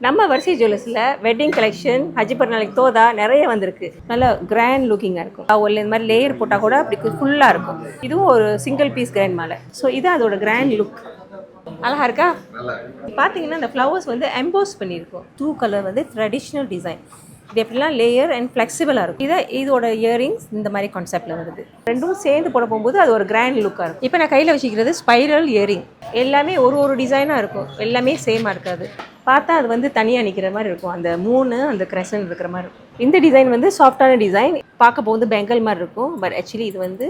நம்ம வரிசை ஜுவல்லர்ஸில் wedding collection ஹஜ் பெருநாளைக்கு தோதா நிறைய வந்திருக்கு. நல்ல கிராண்ட் லுக்கிங்காக இருக்கும். ஒரு இந்த மாதிரி லேயர் போட்டால் கூட அப்படி ஃபுல்லாக இருக்கும். இதுவும் ஒரு சிங்கிள் பீஸ் கிராண்ட் மாலை. ஸோ இது அதோட கிராண்ட் லுக். அழகா இருக்கா? பார்த்தீங்கன்னா இந்த ஃப்ளவர்ஸ் வந்து எம்போஸ் பண்ணியிருக்கோம். 2 கலர் வந்து ட்ரெடிஷ்னல் டிசைன். இது எப்படிலாம் லேயர் அண்ட் ஃப்ளெக்சிபிளாக இருக்கும். இதோட இயரிங்ஸ் இந்த மாதிரி கான்செப்டில் வருது. ரெண்டும் சேர்ந்து போட போகும்போது அது ஒரு கிராண்ட் லுக்காக இருக்கும். இப்போ நான் கையில் வச்சுக்கிறது ஸ்பைரல் இயரிங். எல்லாமே ஒரு டிசைனாக இருக்கும். எல்லாமே சேமாக இருக்காது. பார்த்தா அது வந்து தனியாக நிற்கிற மாதிரி இருக்கும். அந்த 3 அந்த கிரெசன் இருக்கிற மாதிரி இருக்கும். இந்த டிசைன் வந்து சாஃப்டான டிசைன். பார்க்க போகுது பெங்கல் மாதிரி இருக்கும். பட் ஆக்சுவலி இது வந்து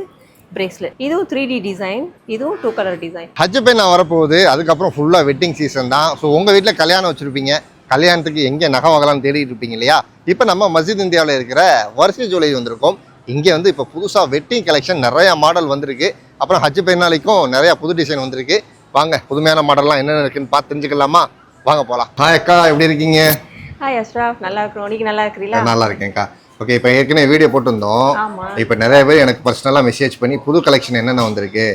பிரேஸ்லெட். இதுவும் 3D டிசைன். இதுவும் 2 கலர் டிசைன். ஹஜ் பெருநாள் வரப்போகுது. அதுக்கப்புறம் ஃபுல்லாக வெட்டிங் சீசன் தான். ஸோ உங்கள் வீட்டில் கல்யாணம் வச்சுருப்பீங்க. கல்யாணத்துக்கு எங்கே நகை வாங்கலாம்னு தேடிட்டு இருப்பீங்க இல்லையா? இப்போ நம்ம மஸ்ஜித் இந்தியாவில் இருக்கிற வரிசை ஜுவல்லரி வந்திருக்கோம். இங்கே வந்து இப்போ புதுசாக வெட்டிங் கலெக்ஷன் நிறையா மாடல் வந்திருக்கு. அப்புறம் ஹஜ் பெருநாளைக்கும் நிறையா புது டிசைன் வந்திருக்கு. வாங்க புதுமையான மாடல்லாம் என்னென்ன இருக்குன்னு பார்த்து தெரிஞ்சுக்கலாமா? வாங்க போகலாம். ஹாய் அக்கா, எப்படி இருக்கீங்க? ஹாய் அஷ்ரஃப், நல்லா இருக்கிறோம். நீங்கள் நல்லா இருக்கிறீங்களா? நல்லா இருக்கேன்க்கா. ஓகே, இப்போ ஏற்கனவே வீடியோ போட்டிருந்தோம். இப்போ நிறைய பேர் எனக்கு பர்சனலாக மெசேஜ் பண்ணி புது கலெக்ஷன் என்னென்ன வந்திருக்கு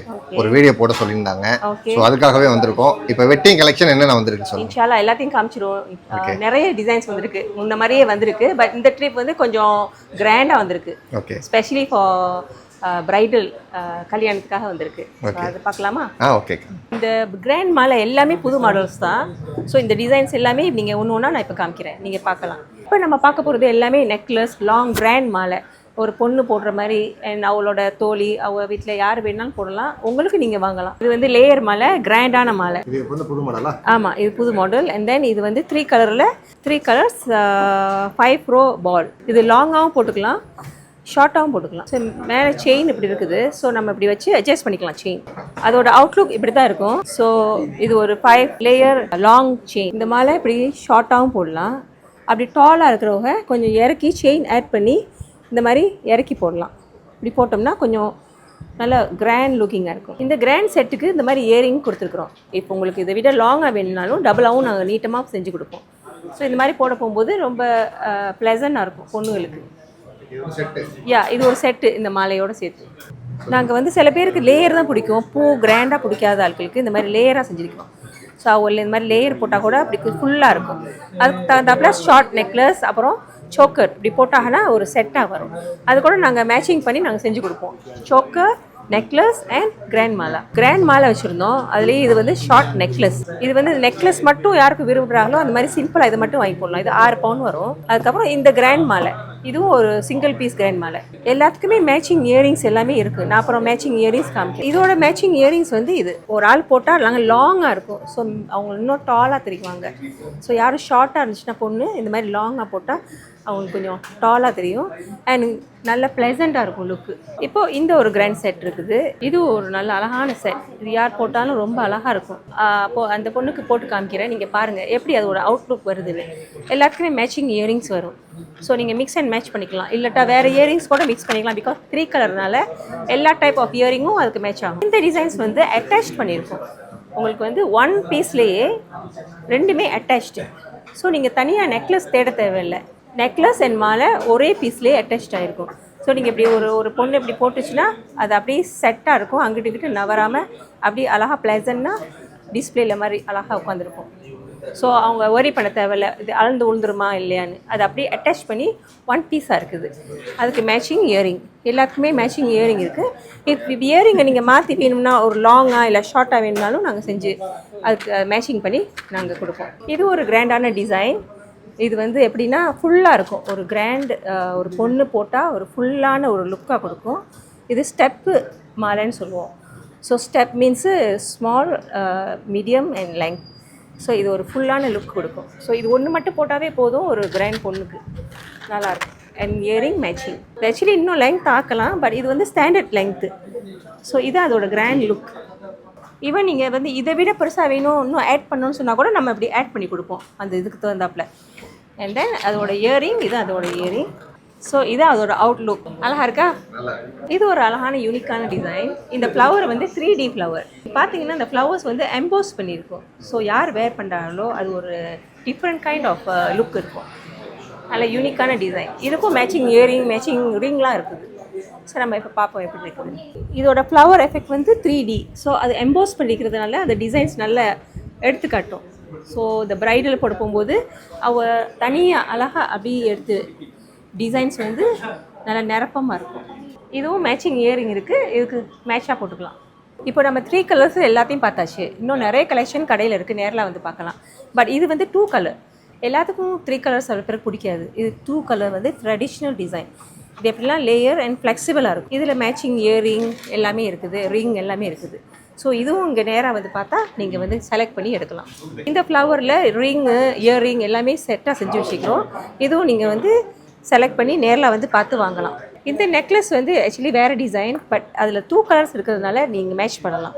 ஒரு வீடியோ போட சொல்லியிருந்தாங்க. ஸோ அதுக்காகவே வந்திருக்கோம். இப்போ வெட்டிங் கலெக்ஷன் என்னென்ன வந்திருக்கு சொல்லுங்க. இன்ஷால்லா எல்லாத்தையும் காமிச்சிடுவோம். நிறைய டிசைன்ஸ் வந்திருக்கு. முன்ன மாதிரியே வந்திருக்கு. பட் இந்த ட்ரிப் வந்து கொஞ்சம் கிராண்டாக வந்திருக்கு. ஓகே, ஸ்பெஷலி ஃபார் பிரைடல் கல்யாணத்துக்காக வந்திருக்கு. அது பார்க்கலாமா? ஓகே. இந்த கிராண்ட் மாலை எல்லாமே புது மாடல்ஸ் தான். ஸோ இந்த டிசைன்ஸ் எல்லாமே நீங்கள் ஒன்று ஒன்றா நான் இப்போ காமிக்கிறேன், நீங்கள் பார்க்கலாம். இப்போ நம்ம பார்க்க போகிறது எல்லாமே நெக்லஸ், லாங் கிராண்ட் மாலை. ஒரு பொண்ணு போடுற மாதிரி அண்ட் அவளோட தோழி, அவள் வீட்டில் யார் வேணாலும் போடலாம். உங்களுக்கு நீங்கள் வாங்கலாம். இது வந்து லேயர் மாலை, கிராண்டான மாலை. இது வந்து புது மாடலா? ஆமாம், இது புது மாடல். அண்ட் தென் இது வந்து 3 கலரில் 3 கலர்ஸ் 5 ரோ பால். இது லாங்காகவும் போட்டுக்கலாம், ஷார்ட்டாகவும் போட்டுக்கலாம். ஸோ மேலே செயின் இப்படி இருக்குது. ஸோ நம்ம இப்படி வச்சு அட்ஜஸ்ட் பண்ணிக்கலாம். செயின் அதோட அவுட்லுக் இப்படி தான் இருக்கும். ஸோ இது ஒரு 5 லேயர் லாங் செயின். இந்த மாலை இப்படி ஷார்ட்டாகவும் போடலாம். அப்படி டாலாக இருக்கிறவங்க கொஞ்சம் இறக்கி செயின் ஆட் பண்ணி இந்த மாதிரி இறக்கி போடலாம். இப்படி போட்டோம்னா கொஞ்சம் நல்ல கிராண்ட் லுக்கிங்காக இருக்கும். இந்த கிராண்ட் செட்டுக்கு இந்த மாதிரி இயரிங் கொடுத்துருக்குறோம். இப்போ உங்களுக்கு இதை விட லாங்காக வேணும்னாலும் டபுளாகவும் நாங்கள் நீட்டமாக செஞ்சு கொடுப்போம். ஸோ இந்த மாதிரி போட போகும்போது ரொம்ப ப்ளசண்டாக இருக்கும் பொண்ணுங்களுக்கு. இது ஒரு செட்டு இந்த மாலையோடு சேர்த்து. நாங்கள் வந்து சில பேருக்கு லேயர் தான் பிடிக்கும். பூ கிராண்டாக பிடிக்காத ஆட்களுக்கு இந்த மாதிரி லேயராக செஞ்சுருக்கோம். ஸோ அவள் இந்த மாதிரி லேயர் போட்டால் கூட அப்படி ஃபுல்லாக இருக்கும். அதுக்கு தகுந்தாப்புல ஷார்ட் நெக்லஸ் அப்புறம் சோக்கர் இப்படி போட்டாங்கன்னா ஒரு செட்டாக வரும். அது கூட நாங்கள் மேட்சிங் பண்ணி நாங்கள் செஞ்சு கொடுப்போம். Choker, necklace and grand mala. Grand மாலை வச்சுருந்தோம். அதுலேயே இது வந்து ஷார்ட் நெக்லஸ். இது வந்து நெக்லஸ் மட்டும் யாருக்கு விரும்புகிறாங்களோ அந்த மாதிரி சிம்பிளாக இதை மட்டும் வாங்கி போடலாம். இது 6 பவுன் வரும். அதுக்கப்புறம் இந்த கிராண்ட் மாலை, இதுவும் ஒரு சிங்கிள் பீஸ் கிராண்ட் மாலை. எல்லாத்துக்குமே மேட்சிங் இயரிங்ஸ் எல்லாமே இருக்குது. நான் அப்புறம் மேட்சிங் இயரிங்ஸ் காமிக்கிறேன். இதோட மேட்சிங் இயரிங்ஸ் வந்து இது ஒரு ஆள் போட்டால் லாங்காக இருக்கும். ஸோ அவங்க இன்னும் டாலாக தெரிவாங்க. ஸோ யாரும் ஷார்ட்டாக இருந்துச்சுன்னா பொண்ணு இந்த மாதிரி லாங்காக போட்டால் அவங்களுக்கு கொஞ்சம் டாலாக தெரியும் அண்ட் நல்ல ப்ளசண்ட்டாக இருக்கும் லுக்கு. இப்போது இந்த ஒரு கிராண்ட் செட் இருக்குது. இது ஒரு நல்ல அழகான செட். இது யார் போட்டாலும் ரொம்ப அழகாக இருக்கும். அப்போது அந்த பொண்ணுக்கு போட்டு காமிக்கிறேன், நீங்கள் பாருங்கள் எப்படி அதோட அவுட்லுக் வருதுன்னு. எல்லாத்துக்குமே மேட்சிங் இயரிங்ஸ் வரும். ஸோ நீங்கள் மிக்ஸ் அண்ட் மேட்ச் பண்ணிக்கலாம். இல்லட்டா வேறு இயரிங்ஸ் கூட மிக்ஸ் பண்ணிக்கலாம். பிகாஸ் 3 கலர்னால எல்லா டைப் ஆஃப் இயரிங்கும் அதுக்கு மேட்ச் ஆகும். இந்த டிசைன்ஸ் வந்து அட்டாச் பண்ணியிருக்கோம். உங்களுக்கு வந்து 1 பீஸ்லேயே ரெண்டுமே அட்டாச்டு. ஸோ நீங்கள் தனியாக நெக்லஸ் தேட தேவையில்லை. நெக்லஸ் அண்ட் மாலை ஒரே பீஸ்லேயே அட்டாச் ஆகிருக்கும். ஸோ நீங்கள் இப்படி ஒரு பொண்ணு இப்படி போட்டுச்சுன்னா அது அப்படியே செட்டாக இருக்கும். அங்கிட்டு கிட்ட நவராமல் அப்படியே அழகாக ப்ளசண்டாக டிஸ்பிளேல மாதிரி அழகாக உட்காந்துருக்கும். ஸோ அவங்க ஒரி பண்ண தேவையில்லை இது அளந்து உழுந்துருமா இல்லையான்னு. அது அப்படியே அட்டாச் பண்ணி 1 பீஸாக இருக்குது. அதுக்கு மேட்சிங் இயரிங், எல்லாத்துக்குமே மேட்சிங் இயரிங் இருக்குது. இப்போ இயரிங்கை நீங்கள் மாற்றி வேணும்னா ஒரு லாங்காக இல்லை ஷார்ட்டாக வேணும்னாலும் நாங்கள் செஞ்சு அதுக்கு மேட்சிங் பண்ணி நாங்கள் கொடுப்போம். இது ஒரு கிராண்டான டிசைன். இது வந்து எப்படின்னா ஃபுல்லாக இருக்கும். ஒரு கிராண்ட் ஒரு பொண்ணு போட்டால் ஒரு ஃபுல்லான ஒரு லுக்காக கொடுக்கும். இது ஸ்டெப்பு மாலைன்னு சொல்லுவோம். So step means small, medium and length. So இது ஒரு ஃபுல்லான லுக் கொடுக்கும். ஸோ இது ஒன்று மட்டும் போட்டாவே போதும் ஒரு கிராண்ட் பொண்ணுக்கு, நல்லாயிருக்கும். And earring matching. ஆக்சுவலி இன்னும் லெங்க் ஆக்கலாம், பட் இது வந்து ஸ்டாண்டர்ட் லெங்க்த்து. ஸோ இது அதோட கிராண்ட் லுக். ஈவன் நீங்கள் வந்து இதை விட பெருசாக வேணும் இன்னும் ஆட் பண்ணணும்னு சொன்னால் கூட நம்ம இப்படி ஆட் பண்ணி கொடுப்போம் அந்த இதுக்கு தகுந்தாப்புல. அண்ட் தென் அதோட இயரிங், இது அதோட இயரிங். ஸோ இது அதோட அவுட்லுக். அழகாக இருக்கா? இது ஒரு அழகான யூனிக்கான டிசைன். இந்த ஃப்ளவர் வந்து 3D ஃப்ளவர். பார்த்தீங்கன்னா இந்த ஃப்ளவர்ஸ் வந்து எம்போஸ் பண்ணியிருக்கோம். ஸோ யார் வேர் பண்ணுறாங்களோ அது ஒரு டிஃப்ரெண்ட் கைண்ட் ஆஃப் லுக் இருக்கும். நல்ல யூனிக்கான டிசைன். இதுக்கும் மேட்சிங் இயரிங், மேட்சிங் ரிங்லாம் இருக்குது. ஸோ நம்ம இப்போ பார்ப்போம் எப்படி இருக்குது. இதோட ஃப்ளவர் எஃபெக்ட் வந்து 3D. ஸோ அது எம்போஸ் பண்ணிக்கிறதுனால அந்த டிசைன்ஸ் நல்ல எடுத்துக்காட்டும். ஸோ இந்த ப்ரைடல் போட போகும்போது அவள் தனியாக அழகாக அப்படியே எடுத்து டிசைன்ஸ் வந்து நல்லா நிரப்பமாக இருக்கும். இதுவும் மேட்சிங் இயரிங் இருக்குது, இதுக்கு மேட்சாக போட்டுக்கலாம். இப்போ நம்ம 3 கலர்ஸ் எல்லாத்தையும் பார்த்தாச்சு. இன்னும் நிறைய கலெக்ஷன் கடையில் இருக்குது, நேரில் வந்து பார்க்கலாம். பட் இது வந்து 2 கலர். எல்லாத்துக்கும் 3 கலர்ஸ் சில பேருக்கு பிடிக்காது. இது 2 கலர் வந்து ட்ரெடிஷ்னல் டிசைன். இது எப்படிலாம் லேயர் அண்ட் ஃப்ளெக்சிபிளாக இருக்கும். இதில் மேட்சிங் இயரிங் எல்லாமே இருக்குது, ரிங் எல்லாமே இருக்குது. ஸோ இதுவும் இங்கே நேராக வந்து பார்த்தா நீங்கள் வந்து செலக்ட் பண்ணி எடுக்கலாம். இந்த ஃப்ளவரில் ரிங்கு இயரிங் எல்லாமே செட்டாக செஞ்சு வச்சுக்கிறோம். இதுவும் நீங்கள் வந்து செலக்ட் பண்ணி நேரில் வந்து பார்த்து வாங்கலாம். இந்த நெக்லஸ் வந்து ஆக்சுவலி வேறு டிசைன், பட் அதில் 2 கலர்ஸ் இருக்கிறதுனால நீங்கள் மேட்ச் பண்ணலாம்.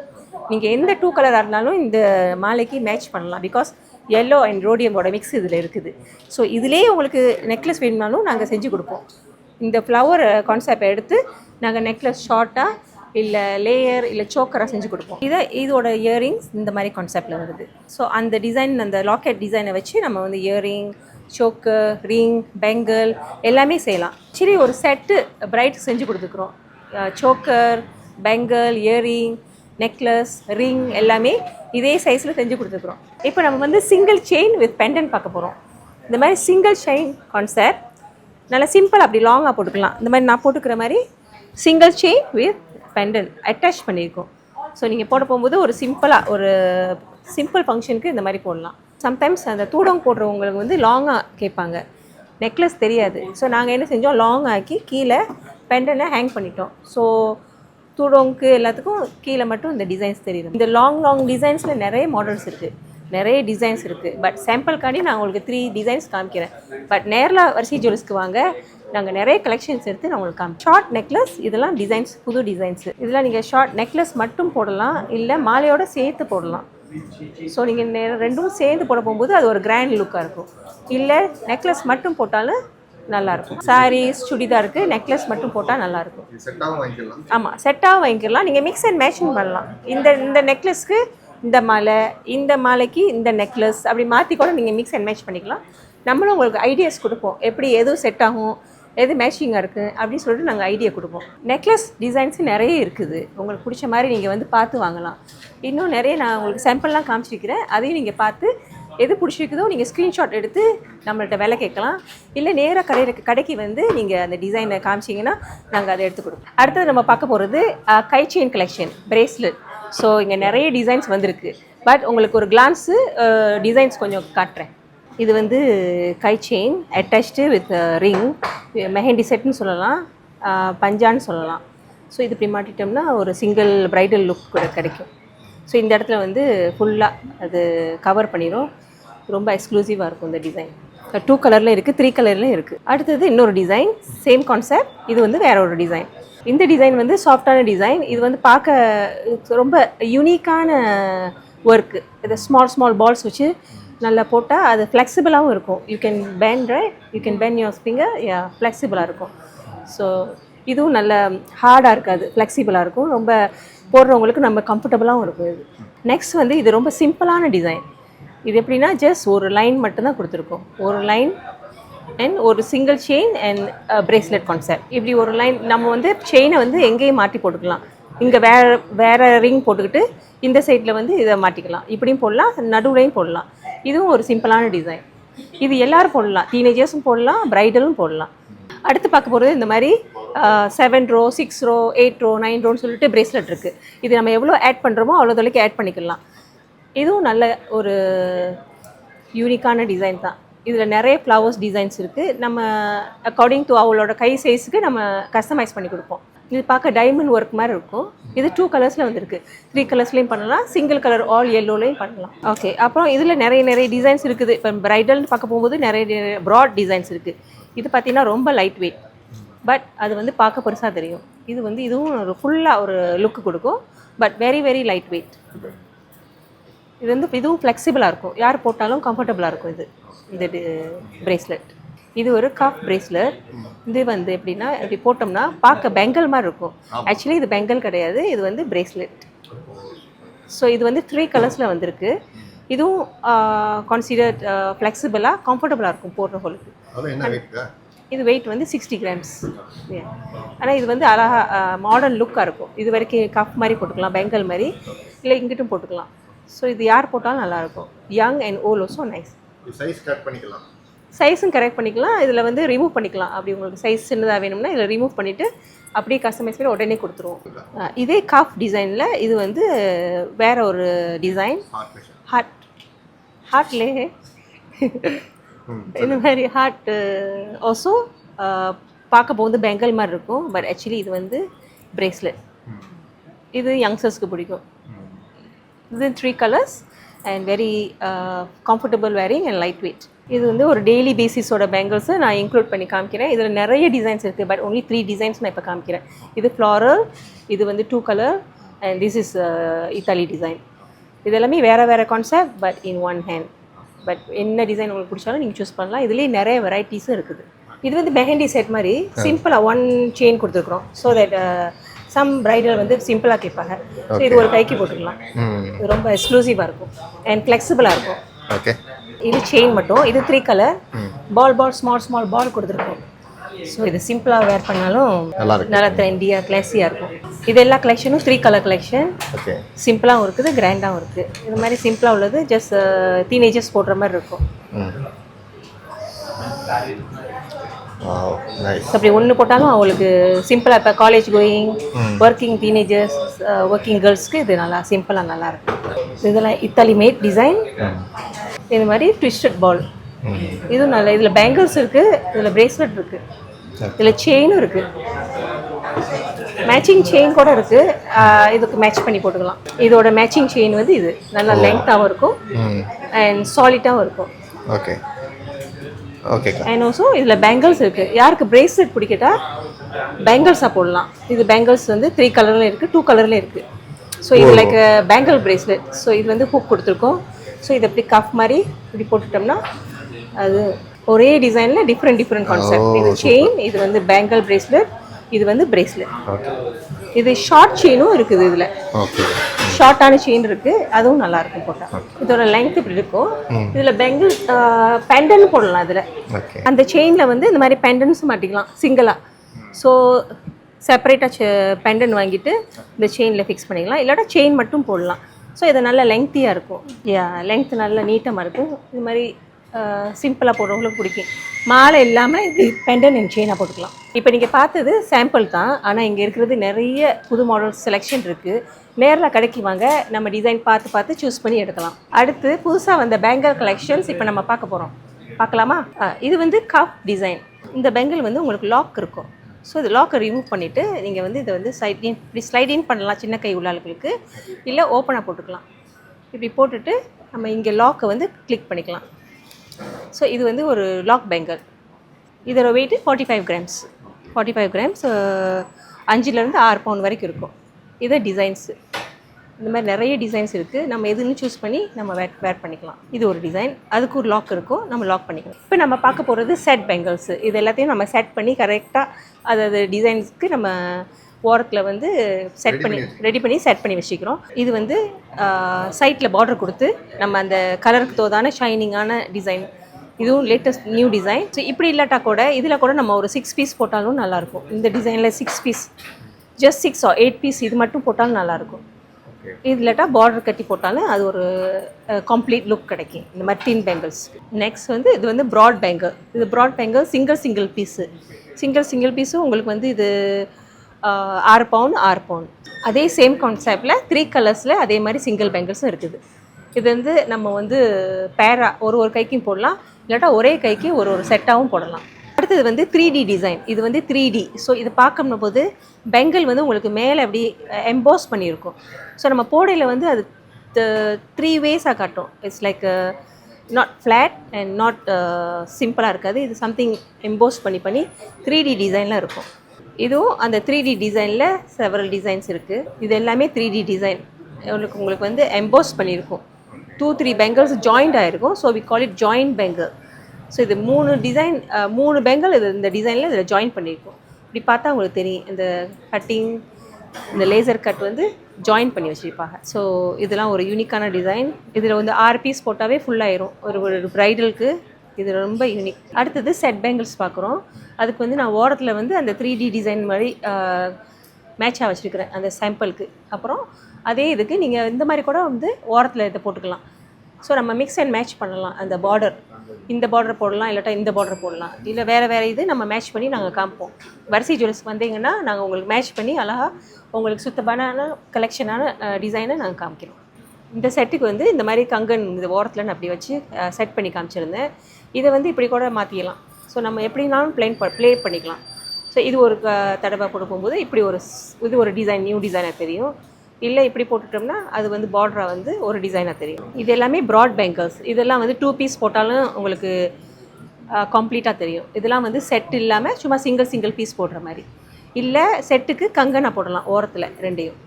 நீங்கள் எந்த 2 கலராக இருந்தாலும் இந்த மாலைக்கு மேட்ச் பண்ணலாம். பிகாஸ் எல்லோ அண்ட் ரோடியமோட மிக்ஸ் இதில் இருக்குது. ஸோ இதிலே உங்களுக்கு நெக்லஸ் வேணும்னாலும் நாங்கள் செஞ்சு கொடுப்போம். இந்த ஃப்ளவர் கான்செப்டை எடுத்து நாங்கள் நெக்லஸ் ஷார்ட்டாக இல்லை லேயர் இல்லை சோக்கராக செஞ்சு கொடுப்போம். இதோட இயரிங்ஸ் இந்த மாதிரி கான்செப்டில் வருது. ஸோ அந்த டிசைன், அந்த லாக்கெட் டிசைனை வச்சு நம்ம வந்து இயரிங், சோக்கர், ரிங், பெங்கிள் எல்லாமே செய்யலாம். சரி, ஒரு செட்டு பிரைட் செஞ்சு கொடுத்துக்குறோம். சோக்கர், பெங்கிள், இயரிங், நெக்லஸ், ரிங் எல்லாமே இதே சைஸில் செஞ்சு கொடுத்துக்குறோம். இப்போ நம்ம வந்து சிங்கிள் செயின் வித் பெண்டன் பார்க்க போகிறோம். இந்த மாதிரி சிங்கிள் செயின் கான்செப்ட் நல்லா சிம்பிள், அப்படி லாங்காக போட்டுக்கலாம். இந்த மாதிரி நான் போட்டுக்கிற மாதிரி single chain with pendant attach பண்ணியிருக்கோம். ஸோ நீங்கள் போட போகும்போது ஒரு சிம்பிளாக ஒரு சிம்பிள் ஃபங்க்ஷனுக்கு இந்த மாதிரி போடலாம். சம்டைம்ஸ் அந்த தூடம் போடுறவங்களுக்கு வந்து லாங்காக கேட்பாங்க, நெக்லஸ் தெரியாது. ஸோ நாங்கள் என்ன செஞ்சோம், லாங் ஆக்கி கீழே பெண்டனை ஹேங் பண்ணிட்டோம். ஸோ தூடோங்க்கு எல்லாத்துக்கும் கீழே மட்டும் இந்த டிசைன்ஸ் தெரியும். இந்த லாங் டிசைன்ஸில் நிறைய மாடல்ஸ் இருக்குது, நிறைய டிசைன்ஸ் இருக்குது. பட் சாம்பிள்காண்டி நான் உங்களுக்கு 3 டிசைன்ஸ் காமிக்கிறேன். பட் நேரில் வரிசை ஜுவல்ஸ்க்கு வாங்க, நாங்கள் நிறைய கலெக்ஷன்ஸ் எடுத்து நான் உங்களுக்கு காமி. ஷார்ட் நெக்லஸ் இதெல்லாம் டிசைன்ஸ், புது டிசைன்ஸு. இதெல்லாம் நீங்கள் ஷார்ட் நெக்லஸ் மட்டும் போடலாம், இல்லை மாலையோடு சேர்த்து போடலாம். ஸோ நீங்கள் ரெண்டும் சேர்ந்து போட போகும்போது அது ஒரு கிராண்ட் லுக்காக இருக்கும். இல்லை நெக்லஸ் மட்டும் போட்டாலும் நல்லாயிருக்கும். சாரீஸ், சுடிதாருக்கு நெக்லஸ் மட்டும் போட்டால் நல்லாயிருக்கும். ஆமாம், செட்டாக வாங்கிக்கலாம். நீங்கள் மிக்ஸ் அண்ட் மேட்சிங் பண்ணலாம். இந்த நெக்லஸ்க்கு இந்த மாலை, இந்த மாலைக்கு இந்த நெக்லஸ், அப்படி மாற்றி கூட நீங்கள் மிக்ஸ் அண்ட் மேட்ச் பண்ணிக்கலாம். நம்மளும் உங்களுக்கு ஐடியாஸ் கொடுப்போம், எப்படி எதுவும் செட் ஆகும், எது மேட்சிங்காக இருக்குது அப்படின்னு சொல்லிட்டு நாங்கள் ஐடியா கொடுப்போம். நெக்லஸ் டிசைன்ஸ் நிறைய இருக்குது, உங்களுக்கு பிடிச்ச மாதிரி நீங்கள் வந்து பார்த்து வாங்கலாம். இன்னும் நிறைய நான் உங்களுக்கு சாம்பிள்லாம் காமிச்சிருக்கிறேன், அதையும் நீங்கள் பார்த்து எது பிடிச்சிருக்குதோ நீங்கள் ஸ்க்ரீன்ஷாட் எடுத்து நம்மள்ட்ட விலை கேட்கலாம். இல்லை நேராக கடைக்கு வந்து நீங்கள் அந்த டிசைனை காமிச்சிங்கன்னா நாங்கள் அதை எடுத்து கொடுப்போம். அடுத்தது நம்ம பார்க்க போகிறது கை செயின் கலெக்ஷன், பிரேஸ்லெட். ஸோ இங்கே நிறைய டிசைன்ஸ் வந்திருக்கு. பட் உங்களுக்கு ஒரு கிளான்ஸு டிசைன்ஸ் கொஞ்சம் காட்டுறேன். இது வந்து கை chain attached with ring, mehndi செட்னு சொல்லலாம், பஞ்சான்னு சொல்லலாம். ஸோ இது இப்படி மாட்டிட்டோம்னா ஒரு சிங்கிள் ப்ரைடல் லுக் கூட கிடைக்கும். ஸோ இந்த இடத்துல வந்து ஃபுல்லாக அது கவர் பண்ணிடும். ரொம்ப எக்ஸ்க்ளூசிவாக இருக்கும் இந்த டிசைன். 2 கலரில் இருக்குது, 3 கலர்லேயும் இருக்குது. அடுத்தது இன்னொரு டிசைன், சேம் கான்செப்ட். இது வந்து வேற ஒரு டிசைன். இந்த டிசைன் வந்து சாஃப்டான டிசைன். இது வந்து பார்க்க ரொம்ப யூனிக்கான ஒர்க்கு. இது ஸ்மால் பால்ஸ் வச்சு நல்லா போட்டால் அது ஃப்ளெக்சிபிளாகவும் இருக்கும். You can bend, right, you can bend your finger, ஃப்ளெக்சிபிளாக இருக்கும். ஸோ இதுவும் நல்ல ஹார்டாக இருக்காது, ஃப்ளெக்சிபிளாக இருக்கும். ரொம்ப போடுறவங்களுக்கு நம்ம கம்ஃபர்டபுளாகவும் இருக்கும். இது நெக்ஸ்ட் வந்து இது ரொம்ப சிம்பிளான டிசைன். இது எப்படின்னா ஜஸ்ட் ஒரு லைன் மட்டும்தான் கொடுத்துருக்கோம். ஒரு லைன் அண்ட் ஒரு single chain and bracelet concept. இப்படி ஒரு லைன் நம்ம வந்து செயினை வந்து எங்கேயும் மாட்டி போட்டுக்கலாம். இங்கே வேறு ரிங் போட்டுக்கிட்டு இந்த சைடில் வந்து இதை மாட்டிக்கலாம். இப்படியும் போடலாம், நடுவுலையும் போடலாம். இதுவும் ஒரு சிம்பிளான டிசைன். இது எல்லோரும் போடலாம், டீனேஜர்ஸும் போடலாம், ப்ரைடலும் போடலாம். அடுத்து பார்க்க போகிறது இந்த மாதிரி 7 ரோ, 6 ரோ, 8 ரோ, 9 ரோன்னு சொல்லிட்டு பிரேஸ்லெட் இருக்குது. இது நம்ம எவ்வளோ ஆட் பண்ணுறோமோ அவ்வளோ தொலைக்கு ஆட் பண்ணிக்கலாம். இதுவும் நல்ல ஒரு யூனிக்கான டிசைன் தான். இதில் நிறைய ஃப்ளவர்ஸ் டிசைன்ஸ் இருக்குது. நம்ம அக்கார்டிங் டு அவளோட கை சைஸுக்கு நம்ம கஸ்டமைஸ் பண்ணி கொடுப்போம். இது பார்க்க டைமண்ட் ஒர்க் மாதிரி இருக்கும். இது 2 கலர்ஸில் வந்துருக்கு, 3 கலர்ஸ்லேயும் பண்ணலாம், சிங்கிள் கலர் ஆல் எல்லோலையும் பண்ணலாம். ஓகே, அப்புறம் இதில் நிறைய டிசைன்ஸ் இருக்குது. இப்போ ப்ரைடல்னு பார்க்க போகும்போது நிறைய ப்ராட் டிசைன்ஸ் இருக்குது. இது பார்த்திங்கன்னா ரொம்ப லைட் வெயிட், பட் அது வந்து பார்க்க பெருசாக தெரியும். இது வந்து இதுவும் ஒரு ஃபுல்லாக ஒரு லுக்கு கொடுக்கும், பட் வெரி லைட் வெயிட். இது வந்து இதுவும் ஃப்ளெக்சிபிளாக இருக்கும், யார் போட்டாலும் கம்ஃபர்டபுளாக இருக்கும். இந்த பிரேஸ்லெட் இது ஒரு கப் பிரேஸ்லெட். இது வந்து எப்படின்னா இப்படி போட்டோம்னா பார்க்க பெங்கல் மாதிரி இருக்கும். ஆக்சுவலி இது பெங்கல் கிடையாது, இது வந்து பிரேஸ்லெட். ஸோ இது வந்து 3 கலர்ஸில் வந்திருக்கு. இதுவும் கான்சிடர்ட் ஃப்ளெக்சிபிளாக கம்ஃபர்டபுளாக இருக்கும் போடுறவங்களுக்கு. இது வெயிட் வந்து 60 கிராம்ஸ். ஆனால் இது வந்து அழகாக மாடர்ன் லுக்காக இருக்கும். இது வரைக்கும் கப் மாதிரி போட்டுக்கலாம், பெங்கல் மாதிரி, இல்லை இங்கிட்டும் போட்டுக்கலாம். ஸோ இது யார் போட்டாலும் நல்லாயிருக்கும். Young and volt also nice. Size cut பண்ணிக்கலாம், சைஸும் கரெக்ட் பண்ணிக்கலாம். இதில் வந்து ரிமூவ் பண்ணிக்கலாம். அப்படி உங்களுக்கு சைஸ் சின்னதாக வேணும்னா இதில் ரிமூவ் பண்ணிவிட்டு அப்படியே கஸ்டமைஸ் பண்ணி உடனே கொடுத்துருவோம். இதே காஃப் டிசைனில் இது வந்து வேற ஒரு டிசைன். ஹார்ட்லே இந்த மாதிரி ஹார்ட் ஆல்சோ பார்க்க போது பெங்கல் மாதிரி இருக்கும். பட் ஆக்சுவலி இது வந்து பிரேஸ்லெட். இது யங்ஸ்டர்ஸ்க்கு பிடிக்கும். இது 3 colours and very comfortable wearing and light weight. இது வந்து ஒரு டெய்லி பேசிஸோட பேங்கிள்ஸை நான் இன்க்ளூட் பண்ணி காமிக்கிறேன். இதில் நிறைய டிசைன்ஸ் இருக்குது, பட் ஒன்லி 3 டிசைன்ஸ் நான் இப்போ காமிக்கிறேன். இது ஃப்ளாரல், இது வந்து 2 colour and this is Italy design. இது எல்லாமே வேறு வேறு concept but in one hand. But என்ன டிசைன் உங்களுக்கு பிடிச்சாலும் நீங்கள் சூஸ் பண்ணலாம். இதுலேயே நிறைய வெரைட்டிஸும் இருக்குது. இது வந்து மெஹந்தி செட் மாதிரி சிம்பிளாக 1 செயின் கொடுத்துருக்குறோம். ஸோ தட் சம் பிரைடல் வந்து சிம்பிளாக கேட்பாங்க. ஸோ இது ஒரு கைக்கு போட்டுக்கலாம். இது ரொம்ப எக்ஸ்க்ளூசிவாக இருக்கும் அண்ட் ஃப்ளெக்சிபிளாக இருக்கும். ஓகே, இது செயின் மட்டும். இது 3 கலர் பால் ஸ்மால் பால் கொடுத்துருக்கோம். ஸோ இது சிம்பிளாக வேர் பண்ணாலும் நல்லா ட்ரெண்டியாக கிளாஸியாக இருக்கும். இது எல்லா கலெக்ஷனும் 3 கலர் கலெக்ஷன். ஓகே, சிம்பிளாகவும் இருக்குது, கிராண்டாகவும் இருக்குது. இது மாதிரி சிம்பிளாக உள்ளது ஜஸ்ட் டீனேஜர்ஸ் போடுற மாதிரி இருக்கும். அப்படி ஒன்று போட்டாலும் அவங்களுக்கு சிம்பிளாக இப்போ college going working teenagers working கேர்ள்ஸ்க்கு இது நல்லா சிம்பிளாக நல்லாயிருக்கும். இதெல்லாம் இத்தாலி மேட் டிசைன். இது மாதிரி ட்விஸ்டட் பால். இதுவும் நல்லா. இதில் பேங்கிள்ஸ் இருக்குது, இதில் பிரேஸ்லெட் இருக்குது, இதில் செயினும் இருக்குது. மேட்சிங் செயின் கூட இருக்குது. இதுக்கு மேட்ச் பண்ணி போட்டுக்கலாம். இதோட மேட்சிங் செயின் வந்து இது நல்லா லெங்க்த்தாகவும் இருக்கும் அண்ட் சாலிட்டாகவும் இருக்கும். Okay okay. அண்ட் ஆல்சோ இதில் பேங்கிள்ஸ் இருக்குது. யாருக்கு பிரேஸ்லெட் பிடிக்கட்டா பேங்கிள்ஸாக போடலாம். இது பேங்கிள்ஸ் வந்து 3 கலரில் இருக்குது, 2 கலரில் இருக்குது. ஸோ இது லைக் பேங்கிள் பிரேஸ்லெட். ஸோ இது வந்து ஹூக் கொடுத்துருக்கோம். ஸோ இது எப்படி கஃப் மாதிரி இப்படி போட்டுட்டோம்னா அது ஒரே டிசைனில் டிஃப்ரெண்ட் கான்செப்ட். இது செயின், இது வந்து பேங்கிள் பிரேஸ்லெட், இது வந்து பிரேஸ்லெட். இது ஷார்ட் செயினும் இருக்குது. இதில் ஷார்ட்டான செயின் இருக்குது, அதுவும் நல்லாயிருக்கும் போட்டால். இதோட லெங்க் இப்படி இருக்கும். இதில் பெங்கிள் பெண்டன் போடலாம். இதில் அந்த செயினில் வந்து இந்த மாதிரி பெண்டன்ஸும் மாட்டிக்கலாம் சிங்கிளாக. ஸோ செப்பரேட்டாக பெண்டன் வாங்கிட்டு இந்த செயினில் ஃபிக்ஸ் பண்ணிக்கலாம். இல்லாட்டா செயின் மட்டும் போடலாம். ஸோ இது நல்லா லெங்க்த்தியாக இருக்கும். லெங்க் நல்லா நீட்டமாக இருக்கும். இது மாதிரி சிம்பிளாக போடுறவங்களுக்கு பிடிக்கும். மாலை இல்லாமல் இது பெண்டன் அண்ட் செயினாக போட்டுக்கலாம். இப்போ நீங்கள் பார்த்தது சாம்பிள் தான், ஆனால் இங்கே இருக்கிறது நிறைய புது மாடல்ஸ் செலெக்ஷன் இருக்குது. நேரில் கடைக்கு வாங்க, நம்ம டிசைன் பார்த்து சூஸ் பண்ணி எடுக்கலாம். அடுத்து புதுசாக வந்த பேங்கிள் கலெக்ஷன்ஸ் இப்போ நம்ம பார்க்க போகிறோம். பார்க்கலாமா? இது வந்து கப் டிசைன். இந்த பேங்கிள் வந்து உங்களுக்கு லாக் இருக்கும். ஸோ இது லாக்கை ரிமூவ் பண்ணிவிட்டு நீங்கள் வந்து இதை வந்து இப்படி ஸ்லைடின் பண்ணலாம் சின்ன கை உள்ள ஆளுகளுக்கு, இல்லை ஓப்பனாக போட்டுக்கலாம். இப்படி போட்டுட்டு நம்ம இங்கே லாக்கை வந்து கிளிக் பண்ணிக்கலாம். ஸோ இது வந்து ஒரு லாக் பேங்கிள். இதோட வெயிட்டு 45 கிராம்ஸ். 45 கிராம்ஸ் 5லேருந்து 6 பவுண்ட் வரைக்கும் இருக்கும். இது டிசைன்ஸு. இந்த மாதிரி நிறைய டிசைன்ஸ் இருக்குது. நம்ம எதுன்னு சூஸ் பண்ணி நம்ம வேர் பண்ணிக்கலாம். இது ஒரு டிசைன், அதுக்கு ஒரு லாக் இருக்கும், நம்ம லாக் பண்ணிக்கலாம். இப்போ நம்ம பார்க்க போகிறது செட் பேங்கிள்ஸு. இது எல்லாத்தையும் நம்ம செட் பண்ணி கரெக்டாக அதாவது டிசைன்ஸ்க்கு நம்ம ஓரத்தில் வந்து ரெடி பண்ணி செட் பண்ணி வச்சுக்கிறோம். இது வந்து சைட்டில் பார்டர் கொடுத்து நம்ம அந்த கலருக்கு தோதான ஷைனிங்கான டிசைன். இதுவும் லேட்டஸ்ட் நியூ டிசைன். ஸோ இப்படி இல்லாட்டா கூட இதில் கூட நம்ம ஒரு 6 பீஸ் போட்டாலும் நல்லாயிருக்கும். இந்த டிசைனில் 6 பீஸ், ஜஸ்ட் 6 or 8 பீஸ் இது மட்டும் போட்டாலும் நல்லாயிருக்கும். இது இல்லாட்டா பார்டர் கட்டி போட்டாலும் அது ஒரு கம்ப்ளீட் லுக் கிடைக்கும். இந்த மாதிரி டின் பேங்கிள்ஸ். நெக்ஸ்ட் வந்து இது வந்து ப்ராட் பேங்கிள். இது broad bangle single piece. Single பீஸும் உங்களுக்கு வந்து இது 6 பவுண்ட். அதே சேம் கான்செப்டில் 3 கலர்ஸில் அதே மாதிரி சிங்கிள் பேங்கிள்ஸும் இருக்குது. இது வந்து நம்ம வந்து பேரா ஒரு கைக்கும் போடலாம், இல்லாட்டா ஒரே கைக்கு ஒரு செட்டாகவும் போடலாம். அடுத்தது வந்து 3D டிசைன். இது வந்து 3D. ஸோ இது பார்க்கும் போது பெங்கிள் வந்து உங்களுக்கு மேலே அப்படி எம்போஸ் பண்ணியிருக்கும். ஸோ நம்ம போடையில் வந்து அது 3 வேஸாக காட்டும். It's like not flat and not சிம்பிளாக இருக்காது. இது சம்திங் எம்போஸ் பண்ணி 3D டிசைனில் இருக்கும். இதுவும் அந்த 3D டிசைனில் செவரல் டிசைன்ஸ் இருக்குது. இது எல்லாமே 3D டிசைன். உங்களுக்கு வந்து எம்போஸ் பண்ணியிருக்கும். 2-3 பேங்கிள்ஸ் ஜாயிண்ட் ஆகிருக்கும். So we call it joint bangle. So இது 3 டிசைன் 3 பேங்கிள் இது இந்த டிசைனில் இதில் ஜாயின் பண்ணியிருக்கோம். இப்படி பார்த்தா உங்களுக்கு தெரியும் இந்த கட்டிங், இந்த லேசர் கட் வந்து ஜாயின் பண்ணி வச்சுருப்பாங்க. ஸோ இதெல்லாம் ஒரு யூனிக்கான டிசைன். இதில் வந்து 6 பீஸ் போட்டாவே ஃபுல்லாகிடும் ஒரு ப்ரைடலுக்கு. இது ரொம்ப யூனிக். அடுத்தது செட் பேங்கிள்ஸ் பார்க்குறோம். அதுக்கு வந்து நான் ஓரத்தில் வந்து அந்த 3D டிசைன் மாதிரி மேட்சாக வச்சுருக்கிறேன் அந்த சாம்பிளுக்கு. அப்புறம் அதே இதுக்கு நீங்கள் இந்த மாதிரி கூட வந்து ஓரத்தில் இதை போட்டுக்கலாம். ஸோ நம்ம மிக்ஸ் அண்ட் மேட்ச் பண்ணலாம். அந்த பார்டர் இந்த பார்டர் போடலாம், இல்லாட்டா இந்த பார்டர் போடலாம், இல்லை வேறு இது நம்ம மேட்ச் பண்ணி நாங்கள் காமிப்போம். வரிசை ஜுவல்ஸ்க்கு வந்தீங்கன்னா நாங்கள் உங்களுக்கு மேட்ச் பண்ணி அழகாக உங்களுக்கு சுத்தமான கலெக்ஷனான டிசைனை நாங்கள் காமிக்கிறோம். இந்த செட்டுக்கு வந்து இந்த மாதிரி கங்கன் இந்த ஓரத்தில் நான் அப்படி வச்சு செட் பண்ணி காமிச்சிருந்தேன். இதை வந்து இப்படி கூட மாற்றிக்கலாம். ஸோ நம்ம எப்படினாலும் ப்ளே பண்ணிக்கலாம். ஸோ இது ஒரு தடவை கொடுக்கும்போது இப்படி இது ஒரு டிசைன், நியூ டிசைனாக தெரியும். இல்லை இப்படி போட்டுட்டோம்னா அது வந்து பார்டராக வந்து ஒரு டிசைனாக தெரியும். இது எல்லாமே ப்ராட் பேங்கிள்ஸ். இதெல்லாம் வந்து 2 பீஸ் போட்டாலும் உங்களுக்கு கம்ப்ளீட்டாக தெரியும். இதெல்லாம் வந்து செட் இல்லாமல் சும்மா சிங்கிள் பீஸ் போடுற மாதிரி. இல்லை செட்டுக்கு கங்கனை போடலாம் ஓரத்தில் ரெண்டையும்.